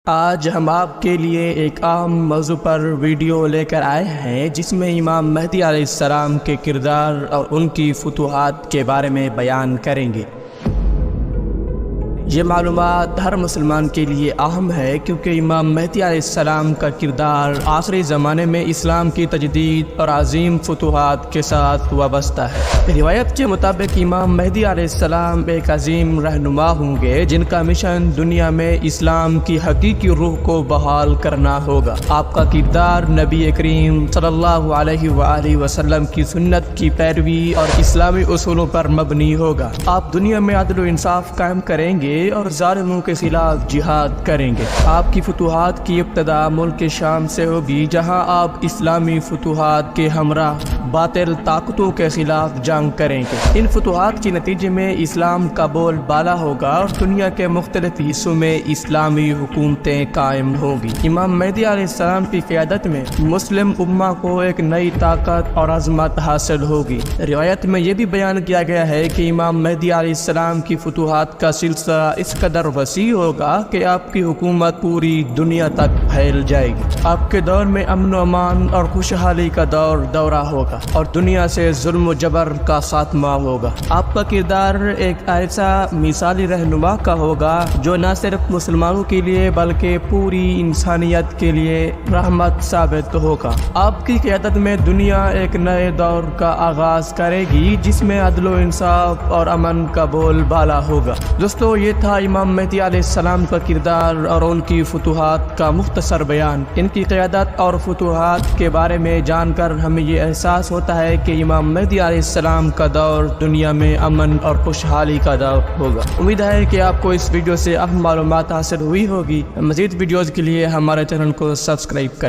آج ہم آپ کے لیے ایک اہم موضوع پر ویڈیو لے کر آئے ہیں جس میں امام مہدی علیہ السلام کے کردار اور ان کی فتوحات کے بارے میں بیان کریں گے۔ یہ معلومات ہر مسلمان کے لیے اہم ہے کیونکہ امام مہدی علیہ السلام کا کردار آخری زمانے میں اسلام کی تجدید اور عظیم فتوحات کے ساتھ وابستہ ہے۔ روایت کے مطابق امام مہدی علیہ السلام ایک عظیم رہنما ہوں گے جن کا مشن دنیا میں اسلام کی حقیقی روح کو بحال کرنا ہوگا۔ آپ کا کردار نبی کریم صلی اللہ علیہ وآلہ وسلم کی سنت کی پیروی اور اسلامی اصولوں پر مبنی ہوگا۔ آپ دنیا میں عدل و انصاف قائم کریں گے اور ظالموں کے خلاف جہاد کریں گے۔ آپ کی فتوحات کی ابتدا ملک شام سے ہوگی جہاں آپ اسلامی فتوحات کے ہمراہ باطل طاقتوں کے خلاف جنگ کریں گے۔ ان فتوحات کے نتیجے میں اسلام کا بول بالا ہوگا اور دنیا کے مختلف حصوں میں اسلامی حکومتیں قائم ہوگی۔ امام مہدی علیہ السلام کی قیادت میں مسلم امہ کو ایک نئی طاقت اور عظمت حاصل ہوگی۔ روایت میں یہ بھی بیان کیا گیا ہے کہ امام مہدی علیہ السلام کی فتوحات کا سلسلہ اس قدر وسیع ہوگا کہ آپ کی حکومت پوری دنیا تک پھیل جائے گی۔ آپ کے دور میں امن و امان اور خوشحالی کا دورہ ہوگا اور دنیا سے ظلم و جبر کا خاتمہ ہوگا۔ آپ کا کردار ایک ایسا مثالی رہنما کا ہوگا جو نہ صرف مسلمانوں کے لیے بلکہ پوری انسانیت کے لیے رحمت ثابت ہوگا۔ آپ کی قیادت میں دنیا ایک نئے دور کا آغاز کرے گی جس میں عدل و انصاف اور امن کا بول بالا ہوگا۔ دوستو، یہ تھا امام مہدی علیہ السلام کا کردار اور ان کی فتوحات کا مختصر بیان۔ ان کی قیادت اور فتوحات کے بارے میں جان کر ہمیں یہ احساس ہوتا ہے کہ امام مہدی علیہ السلام کا دور دنیا میں امن اور خوشحالی کا دور ہوگا۔ امید ہے کہ آپ کو اس ویڈیو سے اہم معلومات حاصل ہوئی ہوگی۔ مزید ویڈیوز کے لیے ہمارے چینل کو سبسکرائب کریں۔